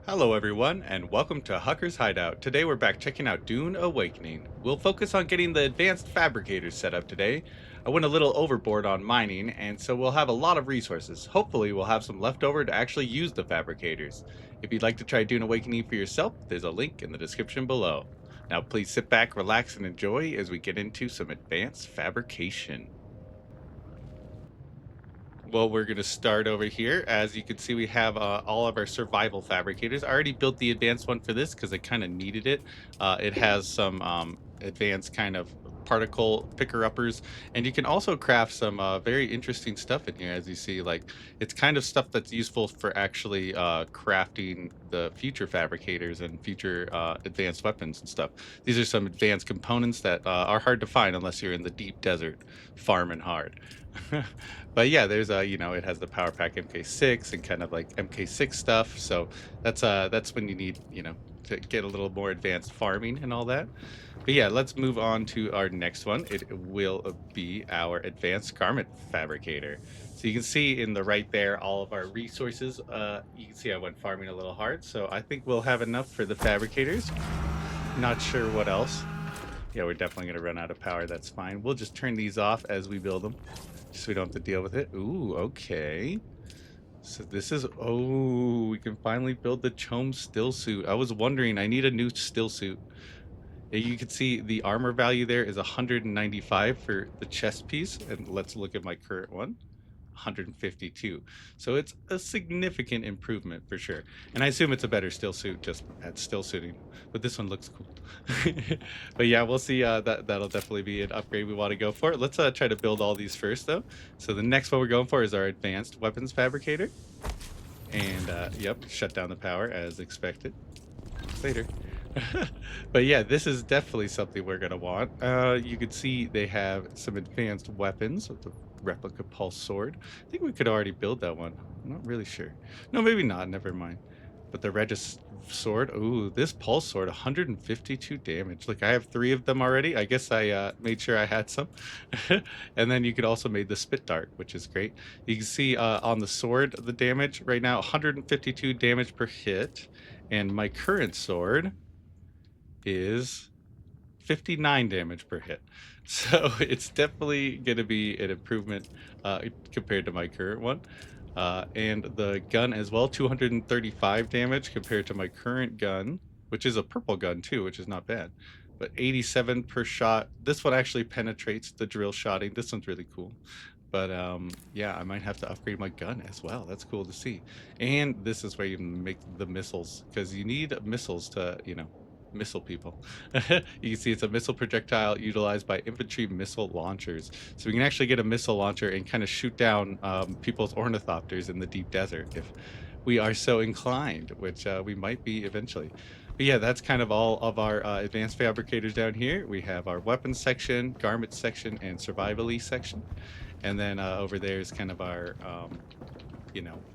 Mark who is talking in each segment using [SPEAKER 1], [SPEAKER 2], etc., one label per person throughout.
[SPEAKER 1] Hello everyone, and welcome to Hucker's Hideout. Today we're back checking out Dune Awakening. We'll focus on getting the advanced fabricators set up today. I went a little overboard on mining, and so we'll have a lot of resources. Hopefully we'll have some left over to actually use the fabricators. If you'd like to try Dune Awakening for yourself, there's a link in the description below. Now please sit back, relax, and enjoy as we get into some advanced fabrication. Well, we're going to start over here. As you can see, we have all of our survival fabricators. I already built the advanced one for this because I kind of needed it. It has some advanced kind of particle picker-uppers, and you can also craft some very interesting stuff in here. As you see, like it's kind of stuff that's useful for actually crafting the future fabricators and future advanced weapons and stuff. These are some advanced components that are hard to find unless you're in the deep desert farming hard. But yeah, there's it has the Power Pack MK6 and kind of like MK6 stuff. So that's when you need, to get a little more advanced farming and all that. But yeah, let's move on to our next one. It will be our advanced garment fabricator. So you can see in the right there all of our resources. You can see I went farming a little hard, so I think we'll have enough for the fabricators. Not sure what else. Yeah, we're definitely gonna run out of power. That's fine. We'll just turn these off as we build them, so we don't have to deal with it. Ooh, okay. So this is, oh, we can finally build the Chome still suit. I was wondering, I need a new still suit. Yeah, you can see the armor value there is 195 for the chest piece, and let's look at my current one. 152. So it's a significant improvement for sure. And I assume it's a better still suit just at still suiting, but this one looks cool. But yeah, we'll see. That'll definitely be an upgrade we want to go for. Let's try to build all these first though. So the next one we're going for is our advanced weapons fabricator. And yep, shut down the power as expected. Later. But yeah, this is definitely something we're gonna want. You can see they have some advanced weapons with the replica pulse sword. I think we could already build that one. I'm not really sure. No, maybe not. Never mind. But the Regis sword, ooh, this pulse sword, 152 damage. Look, I have 3 of them already. I guess I made sure I had some. And then you could also make the spit dart, which is great. You can see on the sword the damage right now, 152 damage per hit. And my current sword is 59 damage per hit. So it's definitely going to be an improvement compared to my current one. And the gun as well, 235 damage compared to my current gun, which is a purple gun too, which is not bad. But 87 per shot. This one actually penetrates the drill shotting. This one's really cool. But yeah, I might have to upgrade my gun as well. That's cool to see. And this is where you make the missiles, because you need missiles to, missile people. You can see it's a missile projectile utilized by infantry missile launchers. So we can actually get a missile launcher and kind of shoot down people's ornithopters in the deep desert if we are so inclined, which we might be eventually. But yeah, that's kind of all of our advanced fabricators down here. We have our weapons section, garment section, and survivally section. And then over there is kind of our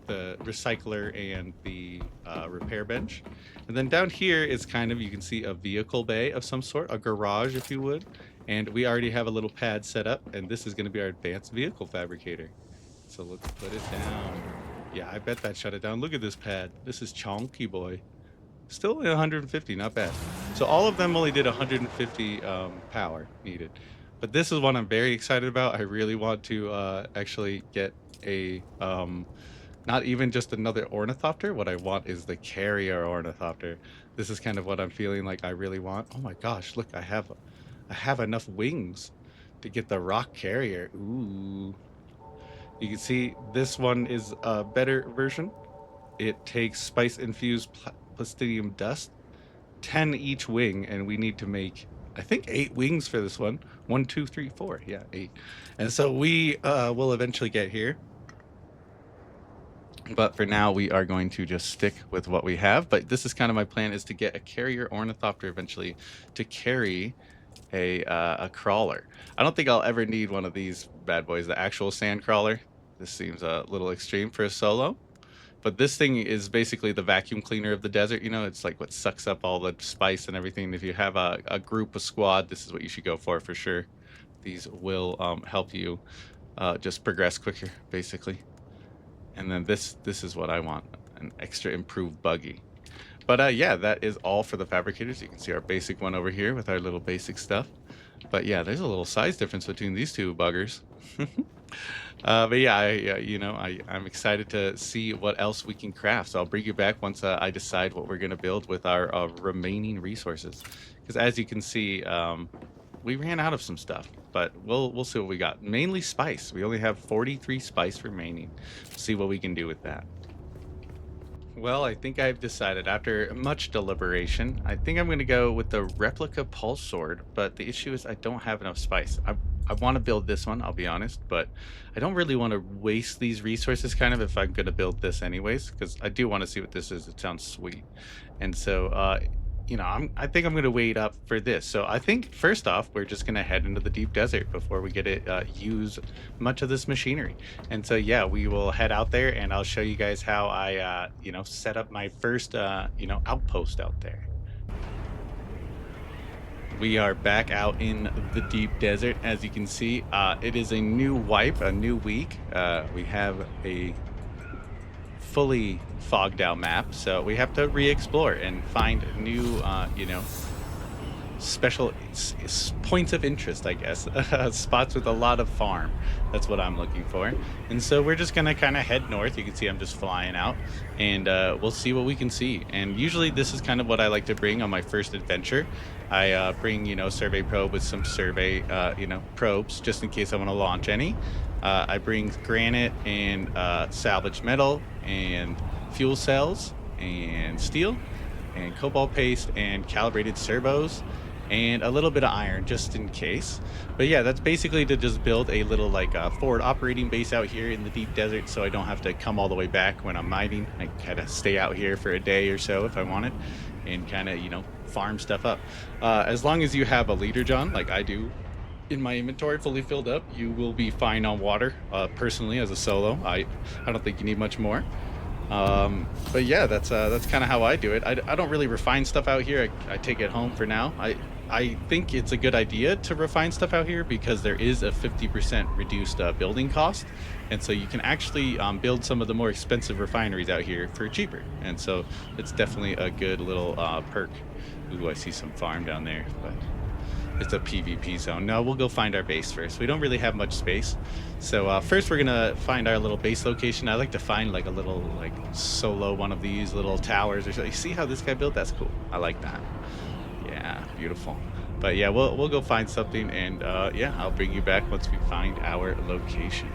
[SPEAKER 1] the recycler and the repair bench. And then down here is kind of, you can see a vehicle bay of some sort, a garage if you would. And we already have a little pad set up, and this is going to be our advanced vehicle fabricator. So let's put it down. Yeah, I bet that shut it down. Look at this pad. This is chonky boy. Still 150, not bad. So all of them only did 150 power needed. But this is one I'm very excited about. I really want to actually get a not even just another ornithopter. What I want is the carrier ornithopter. This is kind of what I'm feeling like I really want. Oh my gosh, look, I have enough wings to get the rock carrier. Ooh. You can see this one is a better version. It takes spice infused plastidium dust, 10 each wing, and we need to make, I think, 8 wings for this one. 1, 2, 3, 4. Yeah, 8. And so we will eventually get here. But for now, we are going to just stick with what we have. But this is kind of my plan, is to get a carrier ornithopter eventually to carry a crawler. I don't think I'll ever need one of these bad boys, the actual sand crawler. This seems a little extreme for a solo. But this thing is basically the vacuum cleaner of the desert. It's like what sucks up all the spice and everything. If you have a group, a squad, this is what you should go for sure. These will help you just progress quicker, basically. And then this is what I want, an extra improved buggy. But yeah, that is all for the fabricators. You can see our basic one over here with our little basic stuff. But yeah, there's a little size difference between these two buggers. But yeah, I'm excited to see what else we can craft. So I'll bring you back once I decide what we're gonna build with our remaining resources. Because as you can see, we ran out of some stuff, but we'll see what we got. Mainly spice. We only have 43 spice remaining. See what we can do with that. Well, I think I've decided after much deliberation, I think I'm going to go with the replica pulse sword, but the issue is I don't have enough spice. I want to build this one, I'll be honest, but I don't really want to waste these resources kind of if I'm going to build this anyways, because I do want to see what this is. It sounds sweet. And so, I think I'm going to wait up for this. So I think first off, we're just going to head into the deep desert before we get to use much of this machinery. And so, yeah, we will head out there and I'll show you guys how I, set up my first, outpost out there. We are back out in the deep desert. As you can see, it is a new wipe, a new week. We have a fully fogged out map, so we have to re-explore and find new, special points of interest, I guess. Spots with a lot of farm. That's what I'm looking for. And so we're just gonna kind of head north. You can see I'm just flying out, and we'll see what we can see. And usually this is kind of what I like to bring on my first adventure. I bring, survey probe with some survey, probes, just in case I want to launch any. I bring granite and salvaged metal and fuel cells and steel and cobalt paste and calibrated servos and a little bit of iron just in case. But yeah, that's basically to just build a little forward operating base out here in the deep desert, so I don't have to come all the way back when I'm mining. I kind of stay out here for a day or so if I want it and kind of farm stuff up. As long as you have a leader John like I do in my inventory fully filled up, you will be fine on water. Personally, as a solo, I don't think you need much more. But yeah, that's kind of how I do it. I don't really refine stuff out here. I take it home for now. I think it's a good idea to refine stuff out here because there is a 50% reduced building cost, and so you can actually build some of the more expensive refineries out here for cheaper. And so it's definitely a good little perk. Ooh, I see some farm down there, but it's a PvP zone. No, we'll go find our base first. We don't really have much space. So first we're gonna find our little base location. I like to find like a little solo one of these little towers or something. You see how this guy built? That's cool. I like that. Yeah, beautiful. But yeah, we'll go find something, and yeah, I'll bring you back once we find our location.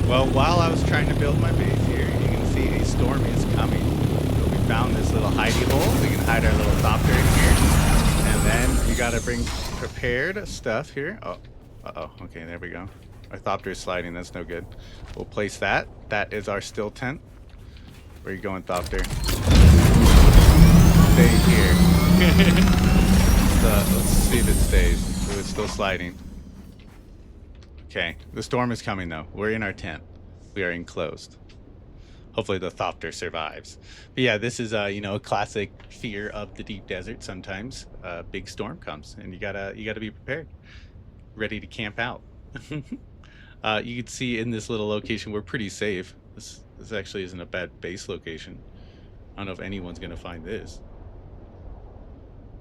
[SPEAKER 1] Well, while I was trying to build my base here, you can see a storm is coming. So we found this little hidey hole. We can hide our little thopter in here. And then we gotta bring prepared stuff here. Oh, uh-oh. Okay, there we go. Our thopter is sliding. That's no good. We'll place that. That is our still tent. Where are you going, thopter? Stay here. Let's see if it stays. Oh, it's still sliding. Okay, the storm is coming though. We're in our tent. We are enclosed. Hopefully the thopter survives. But yeah, this is a classic fear of the deep desert. Sometimes a big storm comes, and you gotta be prepared, ready to camp out. You can see in this little location we're pretty safe. This actually isn't a bad base location. I don't know if anyone's gonna find this.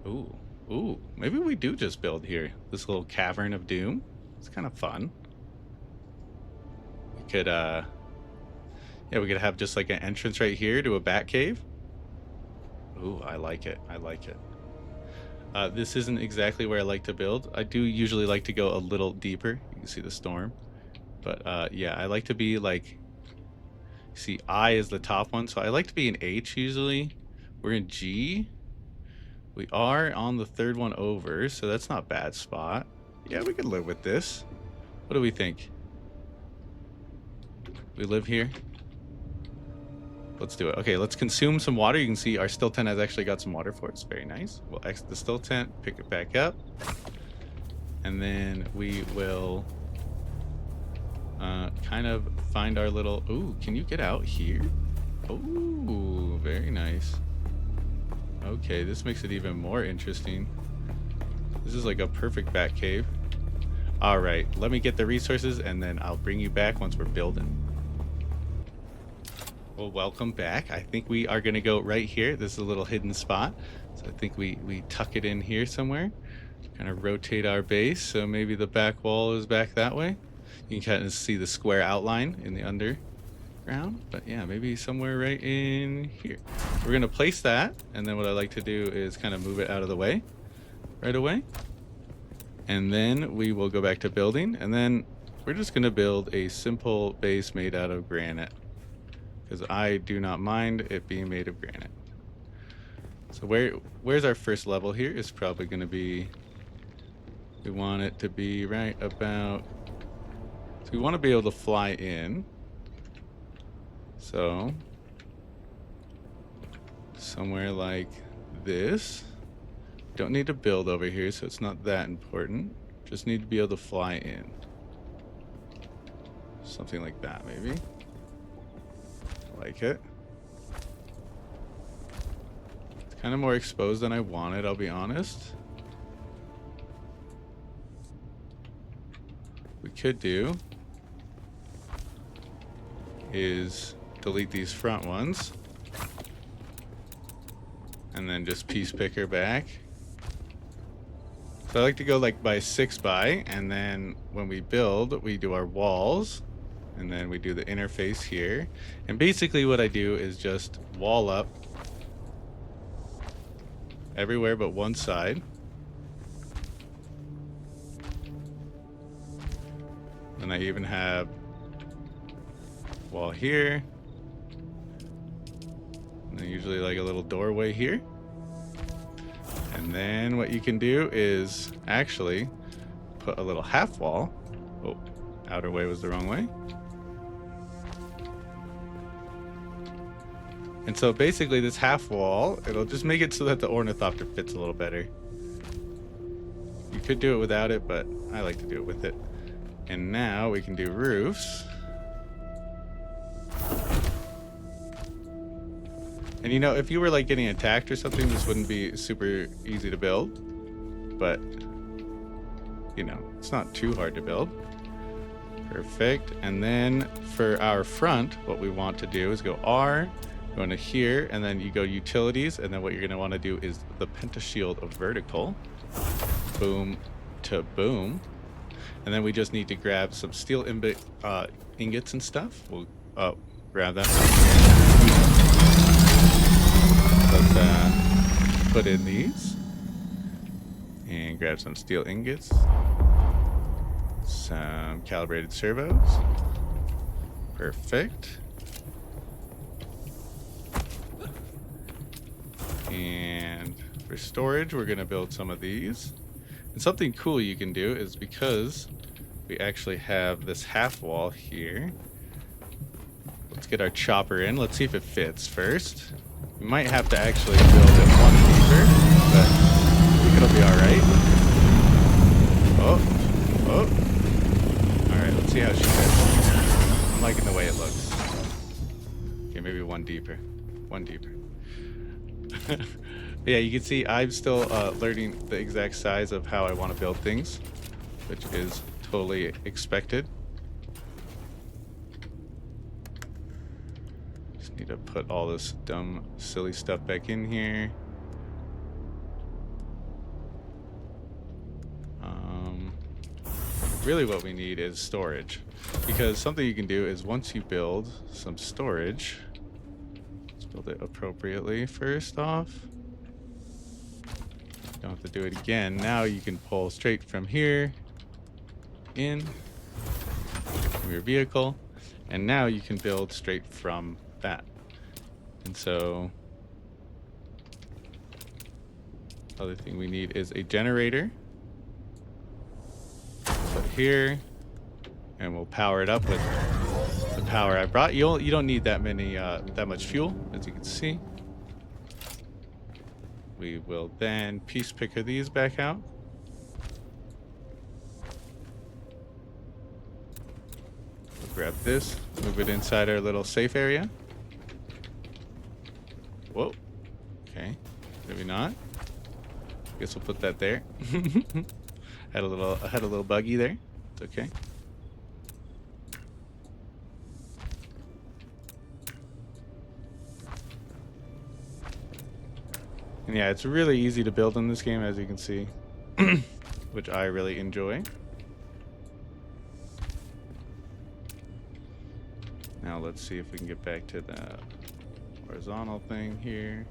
[SPEAKER 1] Ooh, maybe we do just build here. This little cavern of doom. It's kind of fun. We could we could have just like an entrance right here to a bat cave. Ooh, I like it. I like it. This isn't exactly where I like to build. I do usually like to go a little deeper. You can see the storm. But yeah, I like to be like, see, I is the top one, so I like to be in H usually. We're in G. We are on the third one over, so that's not a bad spot. Yeah, we could live with this. What do we think? We live here? Let's do it. Okay, let's consume some water. You can see our still tent has actually got some water for it. It's very nice. We'll exit the still tent, pick it back up, and then we will kind of find our little... Ooh, can you get out here? Ooh, very nice. Okay, this makes it even more interesting. This is like a perfect bat cave. All right, let me get the resources and then I'll bring you back once we're building. Well, welcome back. I think we are going to go right here. This is a little hidden spot. So I think we tuck it in here somewhere, kind of rotate our base. So maybe the back wall is back that way. You can kind of see the square outline in the underground, but yeah, maybe somewhere right in here. We're going to place that. And then what I like to do is kind of move it out of the way right away. And then we will go back to building. And then we're just going to build a simple base made out of granite, because I do not mind it being made of granite. So where's our first level here is probably going to be, we want it to be right about, so we want to be able to fly in. So somewhere like this. Don't need to build over here, so it's not that important. Just need to be able to fly in. Something like that, maybe. Like it. It's kind of more exposed than I wanted, I'll be honest. We could do is delete these front ones and then just piece picker back. So I like to go like by 6 by, and then when we build, we do our walls, and then we do the interface here. And basically what I do is just wall up everywhere but one side. And I even have wall here. And then usually like a little doorway here. And then what you can do is actually put a little half wall. Oh, outer way was the wrong way. And so basically this half wall, it'll just make it so that the ornithopter fits a little better. You could do it without it, but I like to do it with it. And now we can do roofs. And you know, if you were like getting attacked or something, this wouldn't be super easy to build. But, you know, it's not too hard to build. Perfect. And then for our front, what we want to do is go R, go into here, and then you go utilities. And then what you're going to want to do is the pentashield of vertical. Boom to boom. And then we just need to grab some steel ingots and stuff. We'll grab that. Let's put in these and grab some steel ingots, some calibrated servos. Perfect. And for storage, we're going to build some of these. And something cool you can do is, because we actually have this half wall here, let's get our chopper in. Let's see if it fits first. We might have to actually build it one deeper, but I think it'll be alright. Oh. Alright, let's see how she fits. I'm liking the way it looks. Okay, maybe one deeper. One deeper. Yeah, you can see I'm still learning the exact size of how I want to build things, which is totally expected. Need to put all this dumb, silly stuff back in here. Really what we need is storage, because something you can do is once you build some storage, let's build it appropriately first off. Don't have to do it again. Now you can pull straight from here in from your vehicle, and now you can build straight from that. And so other thing we need is a generator. Put here, and we'll power it up with the power I brought. You don't need that much fuel, as you can see. We will then piece picker these back out. We'll grab this, move it inside our little safe area. Whoa. Okay. Maybe not. Guess we'll put that there. I had a little buggy there. It's okay. Yeah, it's really easy to build in this game, as you can see, which I really enjoy. Now let's see if we can get back to the horizontal thing here.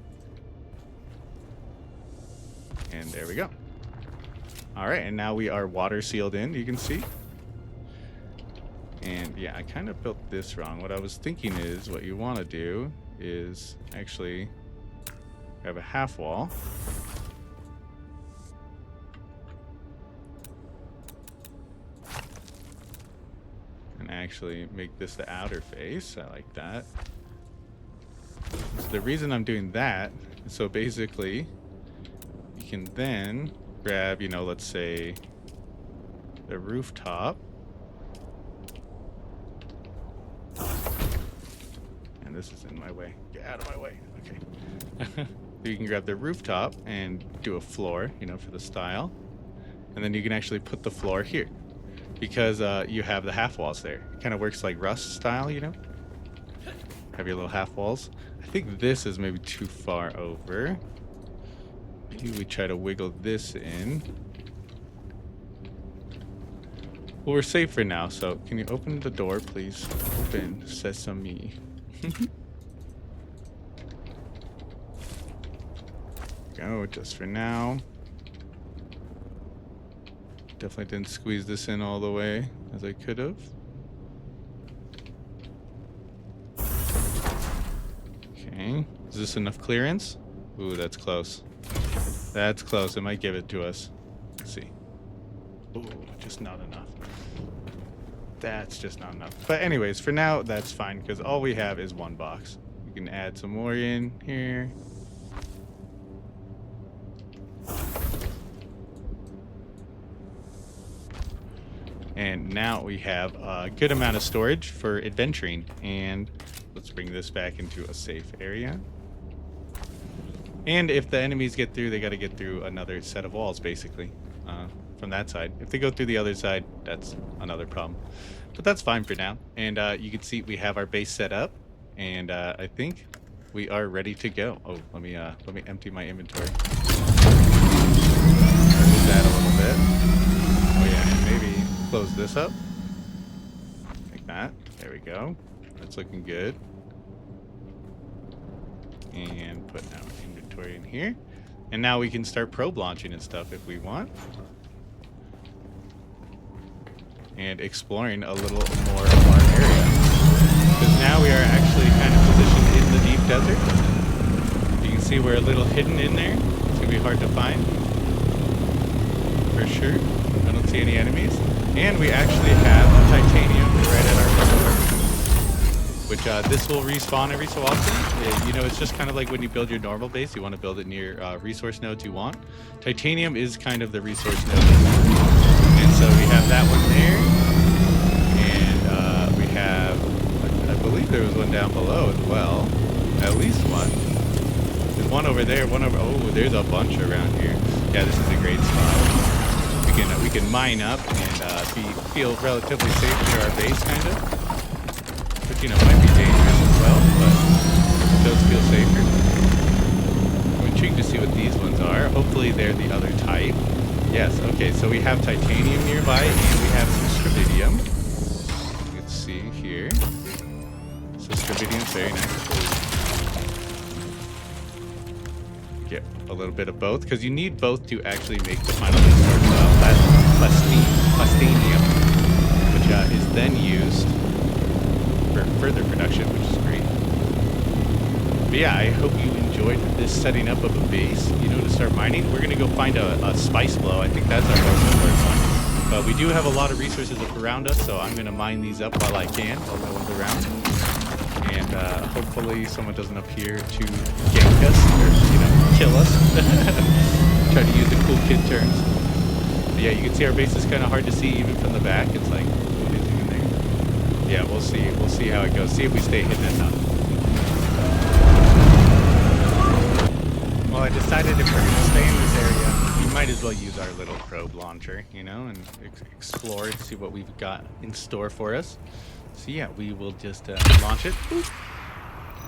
[SPEAKER 1] And there we go. All right, and now we are water sealed in, you can see. And yeah, I kind of built this wrong. What I was thinking is what you want to do is actually have a half wall. And actually make this the outer face. I like that. So the reason I'm doing that is so basically you can then grab, you know, let's say the rooftop. And this is in my way. Get out of my way. Okay. You can grab the rooftop and do a floor, you know, for the style. And then you can actually put the floor here because you have the half walls there. It kind of works like Rust style, you know? Have your little half walls. I think this is maybe too far over. Maybe we try to wiggle this in. Well, we're safe for now, so can you open the door, please? Open sesame. Go, just for now. Definitely didn't squeeze this in all the way as I could have. Okay, is this enough clearance? Ooh, that's close. That's close. It might give it to us. Let's see. Ooh, just not enough. That's just not enough. But anyways, for now, that's fine because all we have is one box. We can add some more in here. And now we have a good amount of storage for adventuring. And let's bring this back into a safe area. And if the enemies get through, they got to get through another set of walls, basically, from that side. If they go through the other side, that's another problem. But that's fine for now. And you can see we have our base set up. And I think we are ready to go. Oh, let me empty my inventory. Move that a little bit. Oh yeah, and maybe close this up like that. There we go. That's looking good. And put our inventory in here. And now we can start probe launching and stuff if we want. And exploring a little more of our area. Because now we are actually kind of positioned in the deep desert. You can see we're a little hidden in there. It's going to be hard to find. For sure. I don't see any enemies. And we actually have a titanium right at our front door. Which this will respawn every so often. You know, it's just kind of like when you build your normal base, you want to build it near resource nodes you want. Titanium is kind of the resource node. And so we have that one there. And we have, I believe there was one down below as well. At least one. There's one over there, one over, oh, there's a bunch around here. Yeah, this is a great spot. We can mine up and feel relatively safe near our base, kind of. Which, you know, might be dangerous as well, but it does feel safer. I'm intrigued to see what these ones are. Hopefully they're the other type. Yes, okay, so we have titanium nearby, and we have some scribidium. Let's see here. So scribidium's very nice. Get a little bit of both, because you need both to actually make the final resource. Plastinium, which is then used for further production, which is great. But yeah, I hope you enjoyed this setting up of a base, you know, to start mining. We're going to go find a spice flow. I think that's our most important one. But we do have a lot of resources up around us, so I'm going to mine these up while I can, while no one's around. And hopefully someone doesn't appear to gank us or, you know, kill us. Try to use the cool kid terms. But yeah, you can see our base is kind of hard to see even from the back. It's like, what is even there? Yeah, we'll see. We'll see how it goes. See if we stay hidden enough. Well, I decided if we're going to stay in this area, we might as well use our little probe launcher, you know, and explore and see what we've got in store for us. So yeah, we will just launch it. Boop.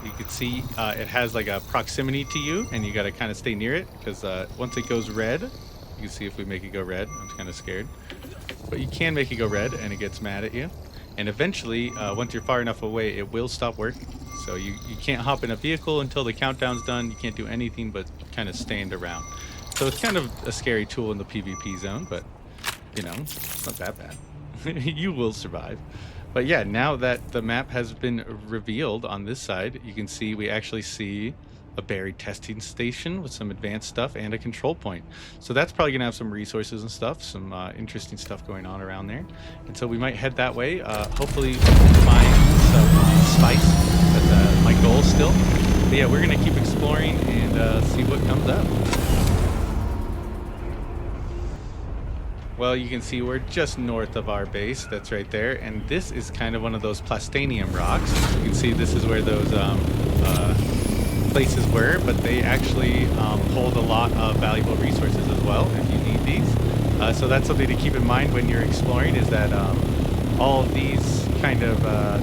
[SPEAKER 1] you can see it has like a proximity to you, and you got to kind of stay near it because once it goes red, you can see if we make it go red. I'm kind of scared, but you can make it go red, and it gets mad at you. And eventually, once you're far enough away, it will stop working. So you can't hop in a vehicle until the countdown's done. You can't do anything but kind of stand around. So it's kind of a scary tool in the PvP zone, but you know, it's not that bad. You will survive. But yeah, now that the map has been revealed on this side, you can see we actually see a buried testing station with some advanced stuff and a control point. So that's probably gonna have some resources and stuff, some interesting stuff going on around there. And so we might head that way. Hopefully find some spice. That's my goal still. But yeah, we're gonna keep exploring and see what comes up. Well, you can see we're just north of our base. That's right there. And this is kind of one of those plastanium rocks. You can see this is where those places were, but they actually hold a lot of valuable resources as well if you need these. So that's something to keep in mind when you're exploring, is that all of these kind of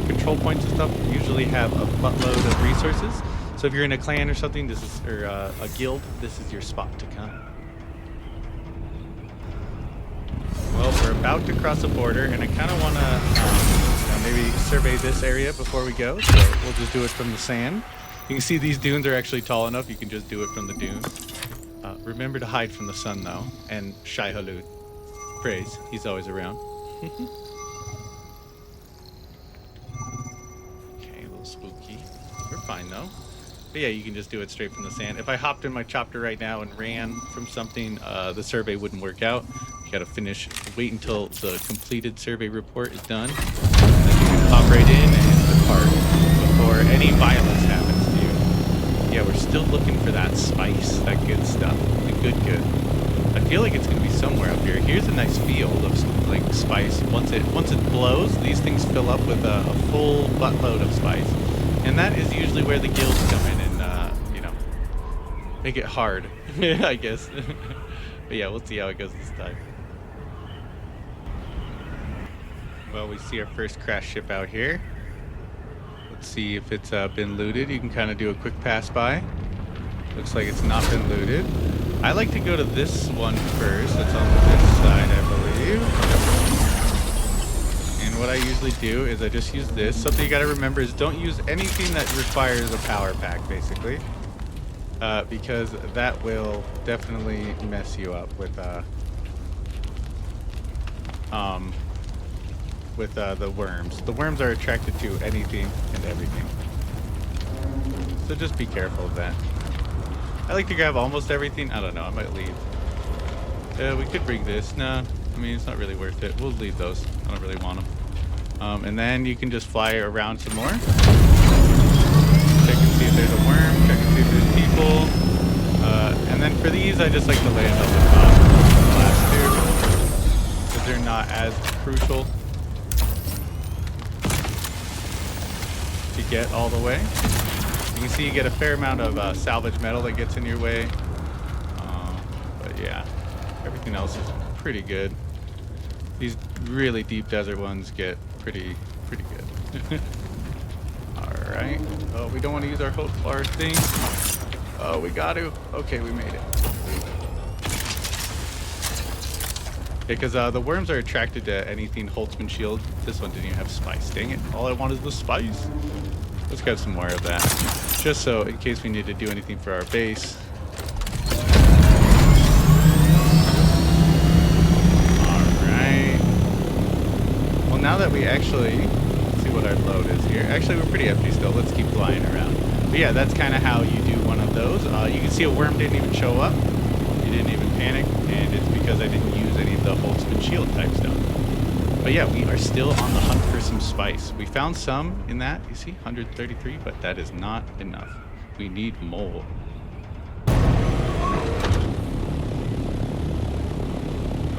[SPEAKER 1] control points and stuff usually have a buttload of resources. So if you're in a clan or something, this is, or a guild, this is your spot to come. Well, we're about to cross a border, and I kind of want to maybe survey this area before we go, so we'll just do it from the sand. You can see these dunes are actually tall enough, you can just do it from the dunes. Remember to hide from the sun, though, and Shai Hulud. Praise, he's always around. Okay, a little spooky. We're fine, though. But yeah, you can just do it straight from the sand. If I hopped in my chopper right now and ran from something, the survey wouldn't work out. You gotta wait until the completed survey report is done. Then you can hop right in and depart before any violence happens to you. Yeah, we're still looking for that spice, that good stuff, the good. I feel like it's gonna be somewhere up here. Here's a nice field of like spice. Once it blows, these things fill up with a full buttload of spice. And that is usually where the guilds come in and, you know, make it hard, I guess. But yeah, we'll see how it goes this time. Well, we see our first crash ship out here. Let's see if it's been looted. You can kind of do a quick pass by. Looks like it's not been looted. I like to go to this one first. It's on this side, I believe. And what I usually do is I just use this. Something you gotta remember is don't use anything that requires a power pack, basically. Because that will definitely mess you up with the worms. The worms are attracted to anything and everything. So just be careful of that. I like to grab almost everything. I don't know, I might leave. We could bring this. Nah, I mean, it's not really worth it. We'll leave those. I don't really want them. And then you can just fly around some more. Check and see if there's a worm. Check and see if there's people. And then for these, I just like to land on the top of the last two, because they're not as crucial to get all the way. You can see you get a fair amount of salvage metal that gets in your way. But yeah, everything else is pretty good. These really deep desert ones get pretty good. Alright. Oh, we don't want to use our host bar thing. Oh, we got to. Okay, we made it. Because the worms are attracted to anything Holtzman shield. This one didn't even have spice. Dang it. All I want is the spice. Let's grab some more of that. Just so, in case we need to do anything for our base. Alright. Well, now that we actually... Let's see what our load is here. Actually, we're pretty empty still. Let's keep flying around. But yeah, that's kind of how you do one of those. You can see a worm didn't even show up. He didn't even panic. And it's because I didn't use any of the Holtzman shield type stuff. But yeah, we are still on the hunt for some spice. We found some in that, you see, 133, but that is not enough. We need more.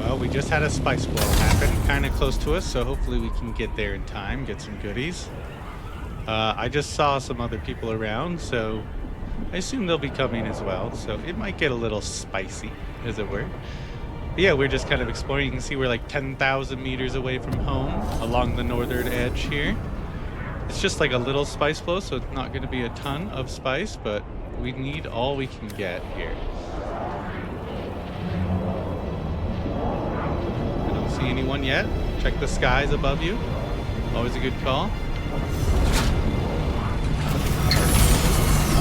[SPEAKER 1] Well, we just had a spice blow happen, kind of close to us, so hopefully we can get there in time, get some goodies. I just saw some other people around, so I assume they'll be coming as well, so it might get a little spicy, as it were. But yeah, we're just kind of exploring. You can see we're like 10,000 meters away from home along the northern edge here. It's just like a little spice flow, so it's not going to be a ton of spice, but we need all we can get here. I don't see anyone yet. Check the skies above you. Always a good call.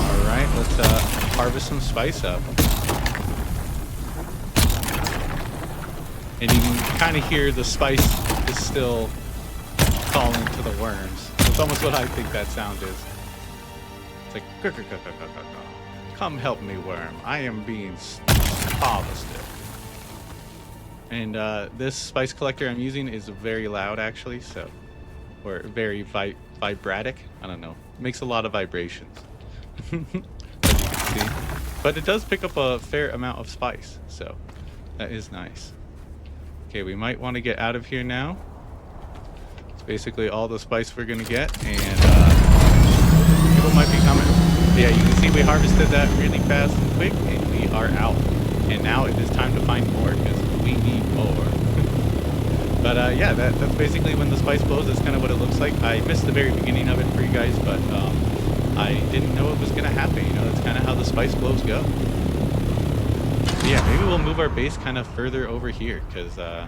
[SPEAKER 1] All right, let's harvest some spice up. And you can kind of hear the spice is still calling to the worms. It's almost what I think that sound is. It's like, come help me, worm. I am being harvested. And this spice collector I'm using is very loud, actually, so, or very vibratic. I don't know. It makes a lot of vibrations, as you can see. But it does pick up a fair amount of spice, so that is nice. Okay, we might want to get out of here now. It's basically all the spice we're gonna get, and people might be coming. But yeah, you can see we harvested that really fast and quick, and we are out. And now it is time to find more, because we need more. But yeah, that's basically when the spice blows. That's kind of what it looks like. I missed the very beginning of it for you guys, but I didn't know it was gonna happen. You know, that's kind of how the spice blows go. But yeah, maybe we'll move our base kind of further over here, because I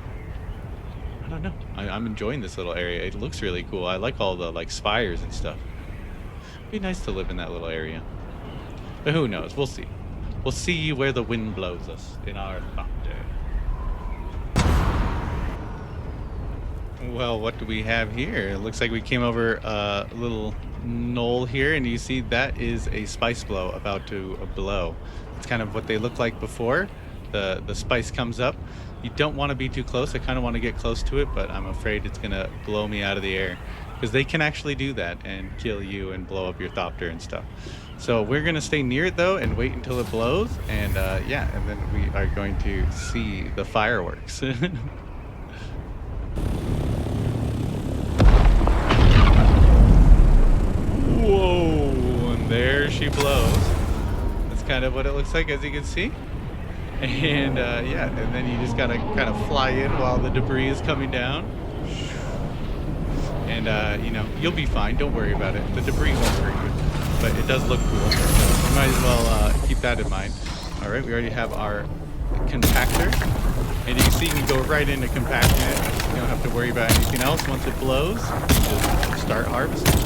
[SPEAKER 1] don't know. I'm enjoying this little area. It looks really cool. I like all the like spires and stuff. It'd be nice to live in that little area. But who knows? We'll see. We'll see where the wind blows us in our thunder. Well, what do we have here? It looks like we came over a little knoll here, and you see that is a spice blow about to blow. It's kind of what they look like before. The spice comes up. You don't want to be too close. I kind of want to get close to it, but I'm afraid it's going to blow me out of the air, because they can actually do that and kill you and blow up your thopter and stuff. So we're going to stay near it, though, and wait until it blows. And yeah, and then we are going to see the fireworks. Whoa, and there she blows. That's kind of what it looks like, as you can see. And yeah, and then you just gotta kind of fly in while the debris is coming down. And you know, you'll be fine. Don't worry about it. The debris won't hurt you, but it does look cool. So you might as well keep that in mind. All right, we already have our compactor, and you can see you can go right into compacting it. You don't have to worry about anything else. Once it blows, you just start harvesting,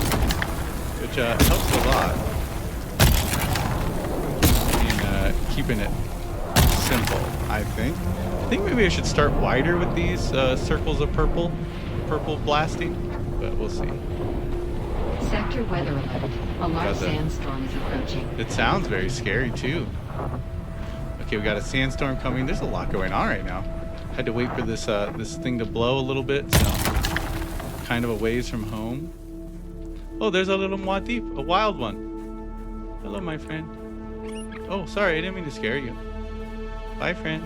[SPEAKER 1] which helps a lot in keeping it simple, I think. I think maybe I should start wider with these circles of purple blasting, but we'll see.
[SPEAKER 2] Sector weather alert. A large sandstorm is approaching.
[SPEAKER 1] It sounds very scary too. Okay, we got a sandstorm coming. There's a lot going on right now. Had to wait for this this thing to blow a little bit, so kind of a ways from home. Oh, there's a little Muad'Dib, a wild one. Hello, my friend. Oh, sorry, I didn't mean to scare you. Bye, friend.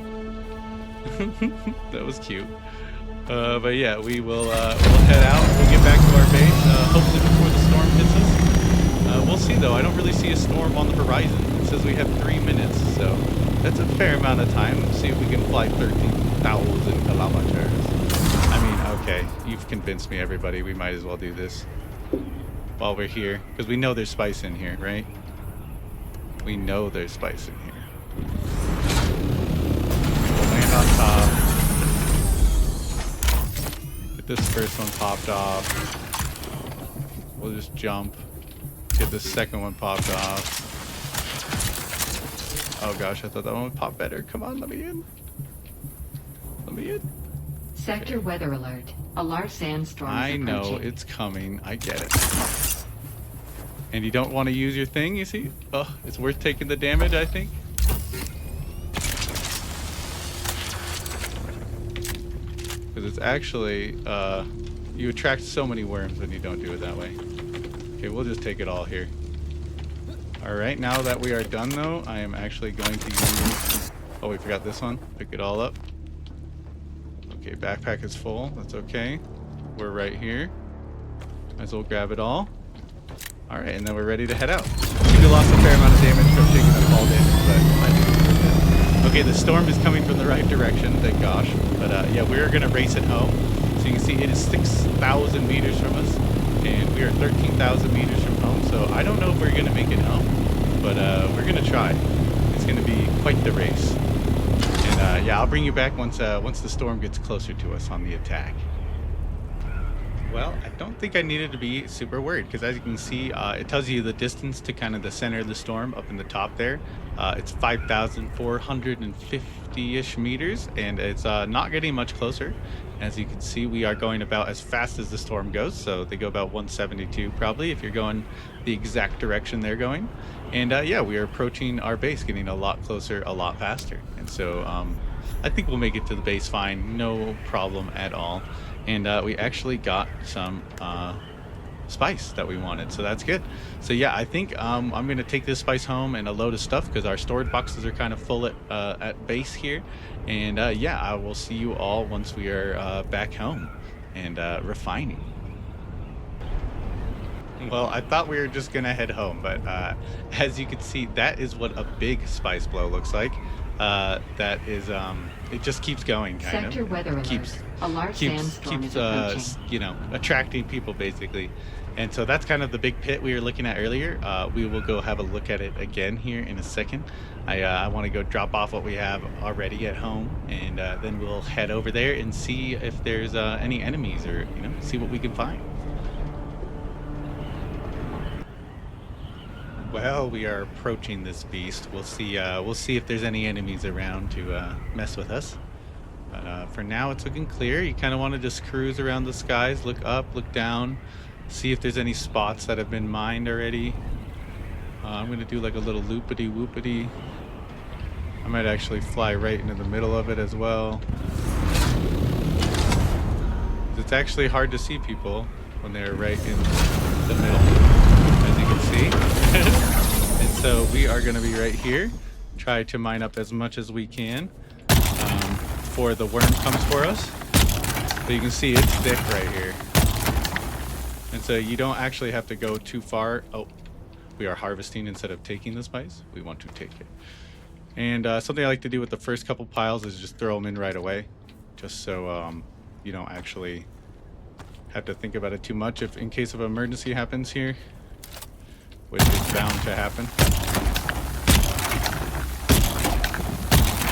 [SPEAKER 1] That was cute. But yeah, we'll head out. We'll get back to our base, hopefully before the storm hits us. We'll see, though. I don't really see a storm on the horizon. It says we have 3 minutes, so that's a fair amount of time. Let's see if we can fly 13,000 kilometers. I mean, okay, you've convinced me, everybody. We might as well do this while we're here, because we know there's spice in here, right? We know there's spice in here. Land on top. Get this first one popped off. We'll just jump. Get the second one popped off. Oh gosh, I thought that one would pop better. Come on, let me in. Let me in.
[SPEAKER 2] Sector weather alert. A large sandstorm is
[SPEAKER 1] I know
[SPEAKER 2] approaching.
[SPEAKER 1] it's coming. I get it. And you don't want to use your thing, you see? Oh, it's worth taking the damage, I think. Because it's actually, you attract so many worms when you don't do it that way. Okay, we'll just take it all here. Alright, now that we are done though, I am actually going to use... Oh, we forgot this one. Pick it all up. Okay, backpack is full. That's okay. We're right here. Might as well grab it all. Alright, and then we're ready to head out. We lost a fair amount of damage from taking the fall damage, but I think it's worth it. Okay, the storm is coming from the right direction, thank gosh. But yeah, we're going to race it home. So you can see it is 6,000 meters from us. and we are 13,000 meters from home. So I don't know if we're gonna make it home, but we're gonna try. It's gonna be quite the race. And yeah, I'll bring you back once the storm gets closer to us on the attack. Well, I don't think I needed to be super worried because as you can see, it tells you the distance to kind of the center of the storm up in the top there. It's 5,450-ish meters, and it's not getting much closer. As you can see, we are going about as fast as the storm goes. So they go about 172 probably if you're going the exact direction they're going. And yeah, we are approaching our base, getting a lot closer, a lot faster. And so I think we'll make it to the base fine, no problem at all. And we actually got some spice that we wanted, so that's good. So yeah, I think I'm gonna take this spice home and a load of stuff because our storage boxes are kind of full at base here. And yeah, I will see you all once we are back home and refining. Well, I thought we were just gonna head home, but as you can see, that is what a big spice blow looks like. That is, it just keeps going, kind
[SPEAKER 2] Sector
[SPEAKER 1] of.
[SPEAKER 2] weather alert.
[SPEAKER 1] Keeps
[SPEAKER 2] A large sandstorm is approaching.
[SPEAKER 1] you know, attracting people basically. And so that's kind of the big pit we were looking at earlier. We will go have a look at it again here in a second. I want to go drop off what we have already at home, and then we'll head over there and see if there's any enemies or, you know, see what we can find. Well, we are approaching this beast. We'll see if there's any enemies around to mess with us. But for now, it's looking clear. You kind of want to just cruise around the skies, look up, look down, see if there's any spots that have been mined already. I'm going to do like a little loopity whoopity. I might actually fly right into the middle of it as well. It's actually hard to see people when they're right in the middle, as you can see. And so we are going to be right here. Try to mine up as much as we can before the worm comes for us. But you can see it's thick right here. And so you don't actually have to go too far. Oh, we are harvesting instead of taking the spice. We want to take it. And something I like to do with the first couple piles is just throw them in right away. Just so you don't actually have to think about it too much if in case of emergency happens here, which is bound to happen.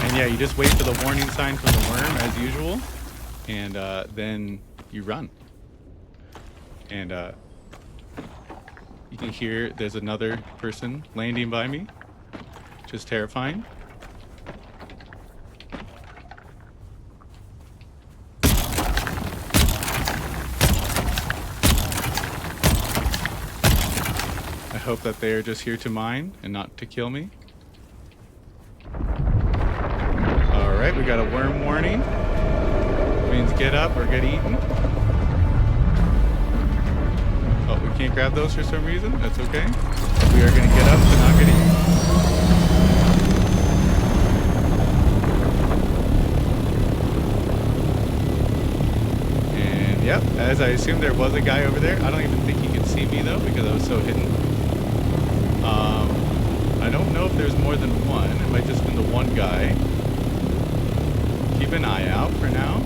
[SPEAKER 1] And yeah, you just wait for the warning sign from the worm as usual, and then you run. And you can hear there's another person landing by me, which is terrifying. I hope that they are just here to mine and not to kill me. Alright, we got a worm warning. Means get up or get eaten. Oh, we can't grab those for some reason. That's okay. We are going to get up to not get eaten. And yep, as I assumed there was a guy over there. I don't even think he could see me though because I was so hidden. I don't know if there's more than one. It might just been the one guy. Keep an eye out for now.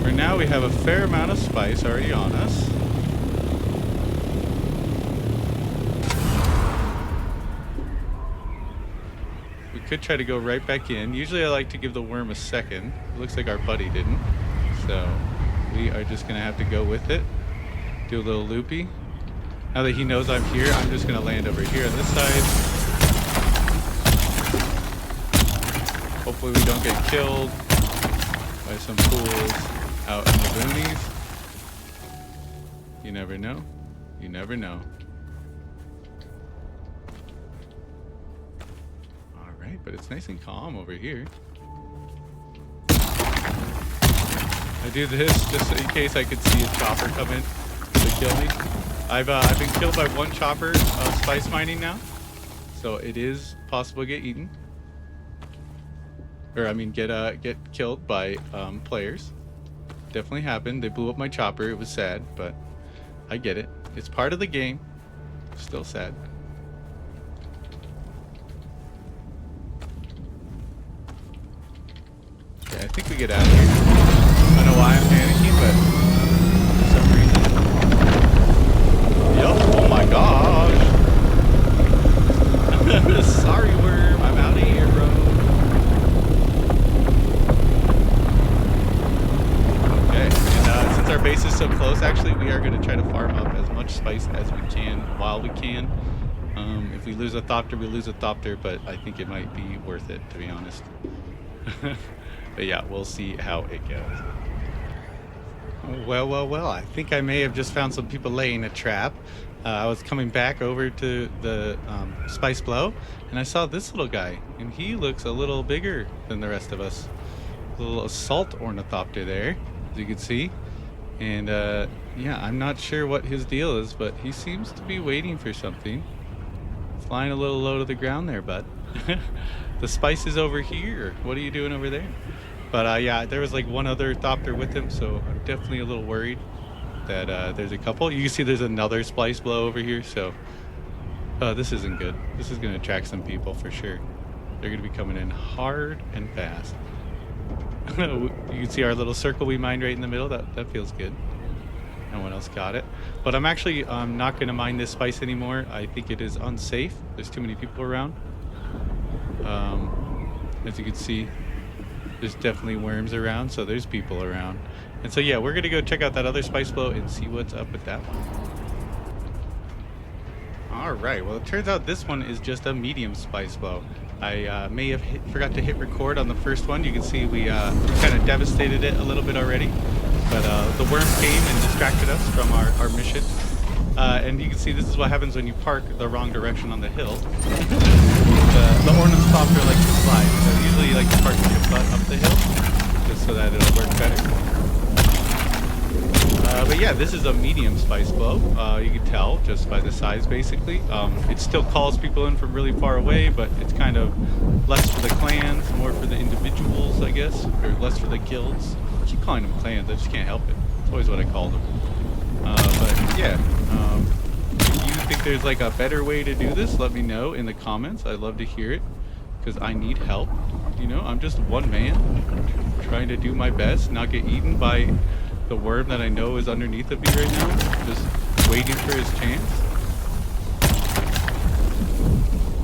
[SPEAKER 1] For now, we have a fair amount of spice already on us. We could try to go right back in. Usually I like to give the worm a second. It looks like our buddy didn't. So we are just going to have to go with it. Do a little loopy. Now that he knows I'm here, I'm just going to land over here on this side. Hopefully we don't get killed by some fools out in the boonies. You never know. You never know. Alright, but it's nice and calm over here. I do this just in case I could see a chopper come in to kill me. I've been killed by one chopper spice mining now, so it is possible to get eaten, or I mean get killed by players. Definitely happened. They blew up my chopper. It was sad, but I get it. It's part of the game. Still sad. Okay, I think we get out of here. I don't know why I'm panicking, but for some reason. Yup. Oh my gosh. Sorry, worm. I'm out of here, bro. Okay. And since our base is so close, actually, we are going to try to farm up as much spice as we can while we can. If we lose a Thopter, we lose a Thopter, but I think it might be worth it, to be honest. But yeah, we'll see how it goes. Well, well, well, I think I may have just found some people laying a trap. I was coming back over to the Spice Blow, and I saw this little guy, and he looks a little bigger than the rest of us. A little assault ornithopter there, as you can see. And yeah, I'm not sure what his deal is, but he seems to be waiting for something. Flying a little low to the ground there, bud. The spice is over here. What are you doing over there? But yeah, there was like one other Thopter with him, so I'm definitely a little worried that there's a couple. You can see there's another Spice Blow over here, so this isn't good. This is going to attract some people for sure. They're going to be coming in hard and fast. You can see our little circle we mined right in the middle. That feels good. No one else got it. But I'm actually not going to mine this spice anymore. I think it is unsafe. There's too many people around. As you can see, there's definitely worms around, so there's people around. And so yeah, we're going to go check out that other spice blow and see what's up with that one. All right, well, it turns out this one is just a medium spice blow. I may have forgot to hit record on the first one. You can see we kind of devastated it a little bit already. But the worm came and distracted us from our mission. And you can see this is what happens when you park the wrong direction on the hill. The ornithopter likes to slide. So usually you like to park your butt up the hill, just so that it'll work better. But yeah, this is a medium spice blow. You can tell just by the size, basically. It still calls people in from really far away, but it's kind of less for the clans, more for the individuals, I guess, or less for the guilds. I keep calling them clans, I just can't help it. It's always what I call them. But yeah, if you think there's like a better way to do this, let me know in the comments. I'd love to hear it, because I need help. You know, I'm just one man trying to do my best, not get eaten by the worm that I know is underneath of me right now, just waiting for his chance.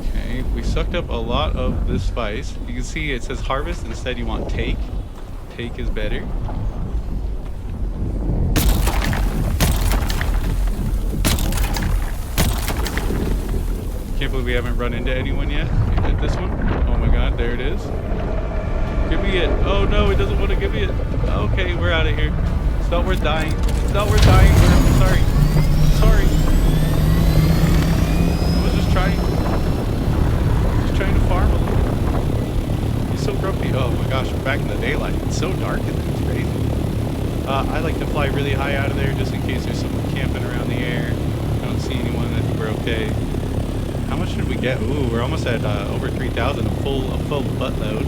[SPEAKER 1] Okay, we sucked up a lot of this spice. You can see it says harvest, instead you want take. Take is better. Can't believe we haven't run into anyone yet. We hit this one. Oh my god, there it is. Give me it. Oh no, it doesn't want to give me it. Okay, we're out of here. It's not worth dying. It's not worth dying. I'm sorry. I'm sorry. I was just trying to farm a little. He's so grumpy. Oh my gosh, we're back in the daylight. It's so dark in there. It's crazy. I like to fly really high out of there just in case there's someone camping around the air. I don't see anyone. I think we're okay. How much did we get? Ooh, we're almost at over 3,000. A full buttload.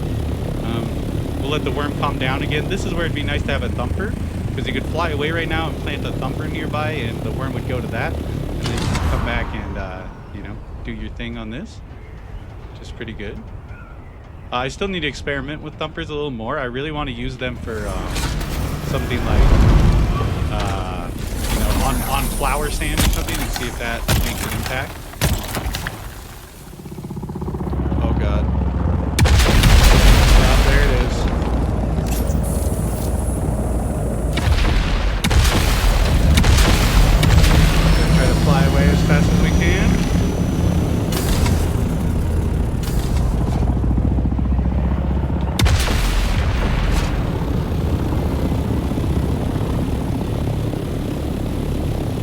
[SPEAKER 1] We'll let the worm calm down again. This is where it'd be nice to have a thumper, because you could fly away right now and plant a thumper nearby, and the worm would go to that, and then you can come back and you know, do your thing on this, which is pretty good. I still need to experiment with thumpers a little more. I really want to use them for something like you know, on flower sand or something, and see if that makes an impact. Oh god. Oh, there it is. Try to fly away as fast as we can.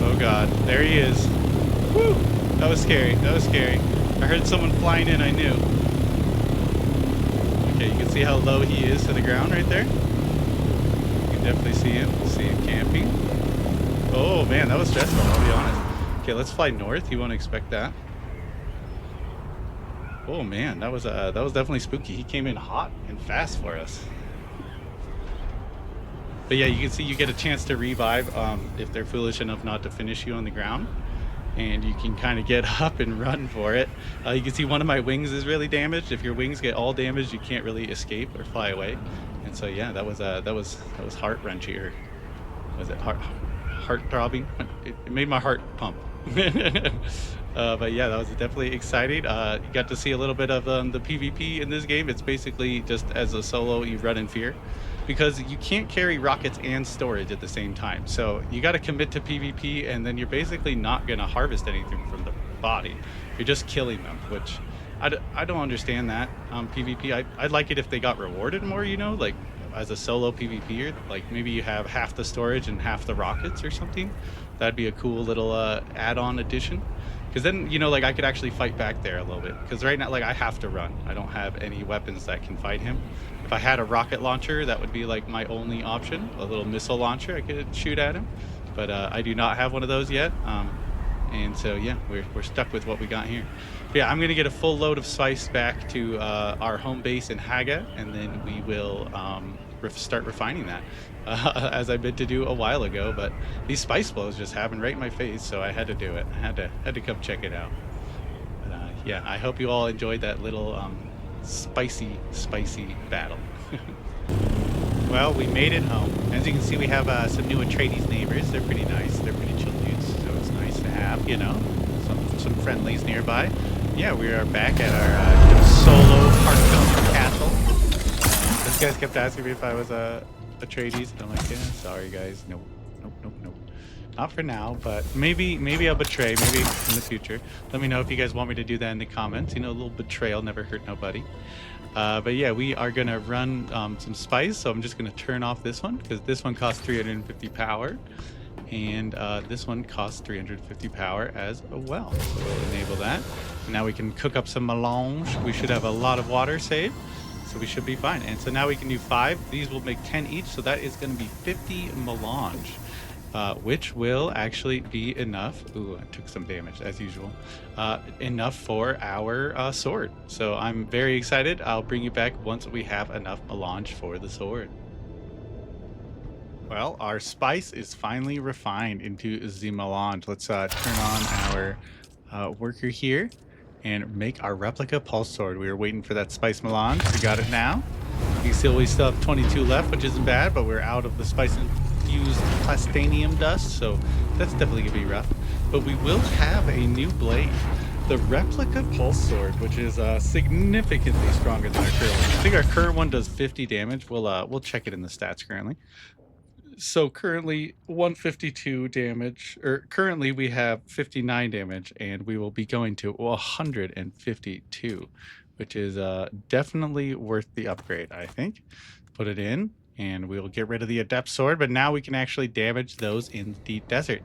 [SPEAKER 1] Oh god, there he is. Woo! That was scary. That was scary. I heard someone flying in, I knew. Okay, you can see how low he is to the ground right there. You can definitely see him. See him camping. Oh man, that was stressful, I'll be honest. Okay, let's fly north. You won't expect that. Oh man, that was definitely spooky. He came in hot and fast for us. But yeah, you can see you get a chance to revive if they're foolish enough not to finish you on the ground. And you can kind of get up and run for it. You can see one of my wings is really damaged. If your wings get all damaged, you can't really escape or fly away. And so yeah, that was heart wrenching, or was it heart throbbing? It made my heart pump. But yeah, that was definitely exciting. You got to see a little bit of the PvP in this game. It's basically just as a solo, you run in fear because you can't carry rockets and storage at the same time. So you got to commit to PvP, and then you're basically not going to harvest anything from the body. You're just killing them, which I don't understand that PvP. I'd like it if they got rewarded more, like as a solo PvPer, like maybe you have half the storage and half the rockets or something. That'd be a cool little add-on addition. Because then, like I could actually fight back there a little bit. Because right now, like I have to run. I don't have any weapons that can fight him. If I had a rocket launcher, that would be like my only option. A little missile launcher, I could shoot at him. But I do not have one of those yet. And so yeah, we're stuck with what we got here. But yeah, I'm gonna get a full load of spice back to our home base in Haga, and then we will start refining that, as I meant to do a while ago. But these spice flows just happened right in my face, so I had to do it. I had to come check it out. But yeah, I hope you all enjoyed that little spicy battle.
[SPEAKER 3] Well, we made it home. As you can see, we have some new Atreides neighbors. They're pretty nice. They're pretty chill dudes, so it's nice to have, some friendlies nearby. Yeah, we are back at our solo heartfelt castle. Those guys kept asking me if I was a Atreides, and I'm like, yeah, sorry guys, nope, nope, nope, nope. Not for now, but maybe I'll betray, maybe in the future. Let me know if you guys want me to do that in the comments. A little betrayal never hurt nobody. But yeah, we are gonna run some spice, so I'm just gonna turn off this one because this one costs 350 power, and this one costs 350 power as well. So we'll enable that. And now we can cook up some melange. We should have a lot of water saved, so we should be fine. And so now we can do 5. These will make 10 each, so that is going to be 50 melange. Which will actually be enough. Ooh, I took some damage as usual. Enough for our sword. So I'm very excited. I'll bring you back once we have enough melange for the sword. Well, our spice is finally refined into the melange. Let's turn on our worker here and make our replica pulse sword. We were waiting for that spice melange. We got it now. You can see we still have 22 left, which isn't bad, but we're out of the spice infused plastanium dust, so that's definitely gonna be rough. But we will have a new blade, the replica pulse sword, which is significantly stronger than our current one. I think our current one does 50 damage. We'll check it in the stats currently. So currently 152 damage, or currently we have 59 damage, and we will be going to 152, which is definitely worth the upgrade, I think. Put it in, and we'll get rid of the adept sword, but now we can actually damage those in the deep desert,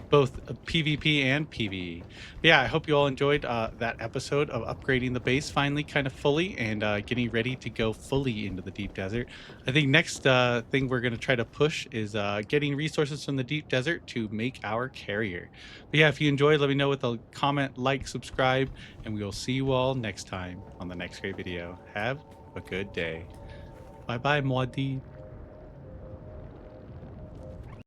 [SPEAKER 3] both PvP and PvE. Yeah, I hope you all enjoyed that episode of upgrading the base finally kind of fully, and getting ready to go fully into the deep desert. I think next thing we're going to try to push is getting resources from the deep desert to make our carrier. But yeah, if you enjoyed, let me know with a comment, like, subscribe, and we will see you all next time on the next great video. Have a good day. Bye bye, Moadi.